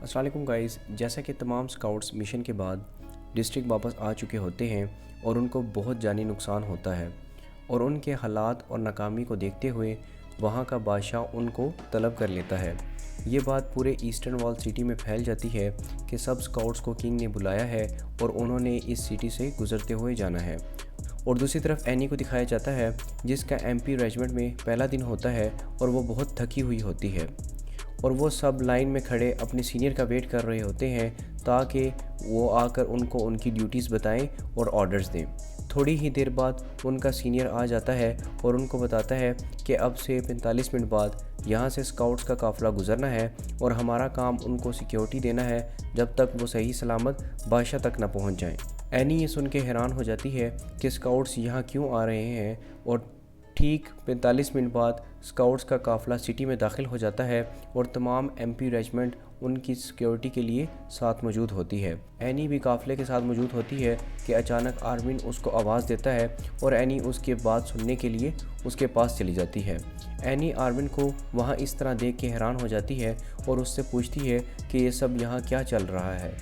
अस्सलाम वालेकुम गाइस। जैसा कि तमाम स्काउट्स मिशन के बाद डिस्ट्रिक्ट वापस आ चुके होते हैं और उनको बहुत जानी नुकसान होता है और उनके हालात और नाकामी को देखते हुए वहाँ का बादशाह उनको तलब कर लेता है। ये बात पूरे ईस्टर्न वॉल सिटी में फैल जाती है कि सब स्काउट्स को किंग ने बुलाया है और उन्होंने इस सिटी से गुजरते हुए जाना है। और दूसरी तरफ एनी को दिखाया जाता है जिसका एमपी रेजिमेंट में पहला दिन होता है और वो बहुत थकी हुई होती है और वो सब लाइन में खड़े अपने सीनियर का वेट कर रहे होते हैं ताकि वो आकर उनको उनकी ड्यूटीज़ बताएं और ऑर्डर्स दें। थोड़ी ही देर बाद उनका सीनियर आ जाता है और उनको बताता है कि अब से 45 मिनट बाद यहाँ से स्काउट्स का काफ़िला गुजरना है और हमारा काम उनको सिक्योरिटी देना है जब तक वो सही सलामत बादशाह तक ना पहुँच जाएं। एनी ये सुन के हैरान हो जाती है कि स्काउट्स यहाँ क्यों आ रहे हैं और ठीक 45 मिनट बाद स्काउट्स का काफ़िला सिटी में दाखिल हो जाता है और तमाम एमपी रेजिमेंट उनकी सिक्योरिटी के लिए साथ मौजूद होती है। एनी भी काफ़िले के साथ मौजूद होती है कि अचानक आर्मिन उसको आवाज़ देता है और एनी उसके बात सुनने के लिए उसके पास चली जाती है। एनी आर्मिन को वहाँ इस तरह देख के हैरान हो जाती है और उससे पूछती है कि ये सब यहाँ क्या चल रहा है।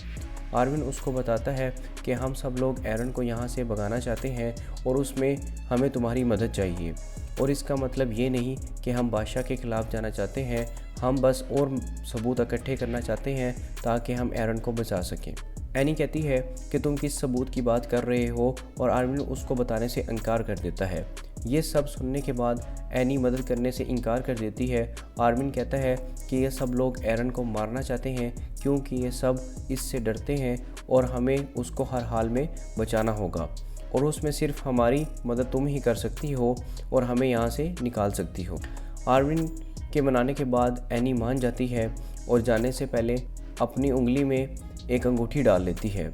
आर्मिन उसको बताता है कि हम सब लोग एरन को यहाँ से भगाना चाहते हैं और उसमें हमें तुम्हारी मदद चाहिए और इसका मतलब ये नहीं कि हम बादशाह के ख़िलाफ़ जाना चाहते हैं, हम बस और सबूत इकट्ठे करना चाहते हैं ताकि हम एरन को बचा सकें। एनी कहती है कि तुम किस सबूत की बात कर रहे हो और आर्मिन उसको बताने से इनकार कर देता है। ये सब सुनने के बाद एनी मदद करने से इनकार कर देती है। आर्मिन कहता है कि ये सब लोग एरन को मारना चाहते हैं क्योंकि ये सब इससे डरते हैं और हमें उसको हर हाल में बचाना होगा और उसमें सिर्फ हमारी मदद तुम ही कर सकती हो और हमें यहाँ से निकाल सकती हो। आर्मिन के मनाने के बाद एनी मान जाती है और जाने से पहले अपनी उंगली में एक अंगूठी डाल लेती है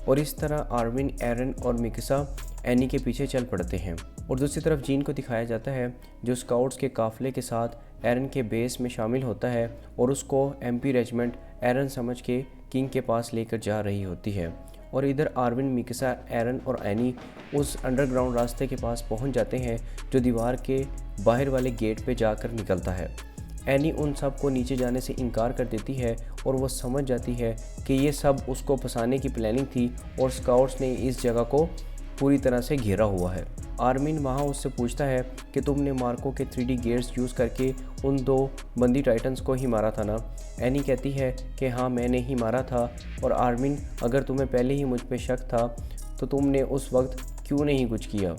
और इस तरह आर्मिन, एरन और मिकिसा एनी के पीछे चल पड़ते हैं। और दूसरी तरफ जीन को दिखाया जाता है जो स्काउट्स के काफ़िले के साथ एरन के बेस में शामिल होता है और उसको एमपी रेजिमेंट एरन समझ के किंग के पास लेकर जा रही होती है। और इधर आर्मिन, मिकिसा, एरन और एनी उस अंडरग्राउंड रास्ते के पास पहुंच जाते हैं जो दीवार के बाहर वाले गेट पे जाकर निकलता है। एनी उन सब को नीचे जाने से इनकार कर देती है और वो समझ जाती है कि ये सब उसको फंसाने की प्लानिंग थी और स्काउट्स ने इस जगह को पूरी तरह से घेरा हुआ है। आर्मिन वहाँ उससे पूछता है कि तुमने मार्को के 3D गेयर्स यूज़ करके उन 2 बंदी टाइटन्स को ही मारा था ना। एनी कहती है कि हाँ, मैंने ही मारा था। और आर्मिन, अगर तुम्हें पहले ही मुझ पे शक था तो तुमने उस वक्त क्यों नहीं कुछ किया।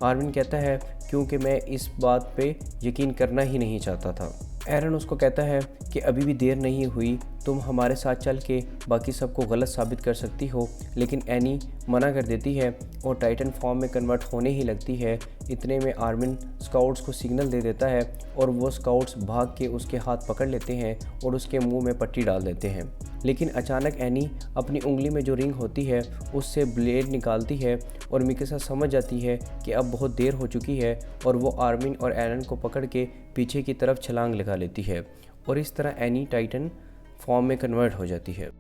आर्मिन कहता है क्योंकि मैं इस बात पे यकीन करना ही नहीं चाहता था। एरन उसको कहता है कि अभी भी देर नहीं हुई, तुम हमारे साथ चल के बाकी सबको गलत साबित कर सकती हो। लेकिन एनी मना कर देती है और टाइटन फॉर्म में कन्वर्ट होने ही लगती है। इतने में आर्मिन स्काउट्स को सिग्नल दे देता है और वो स्काउट्स भाग के उसके हाथ पकड़ लेते हैं और उसके मुंह में पट्टी डाल देते हैं। लेकिन अचानक एनी अपनी उंगली में जो रिंग होती है उससे ब्लेड निकालती है और मिकिसा समझ जाती है कि अब बहुत देर हो चुकी है और वो आर्मिन और एरन को पकड़ के पीछे की तरफ छलांग लगा लेती है और इस तरह एनी टाइटन फॉर्म में कन्वर्ट हो जाती है।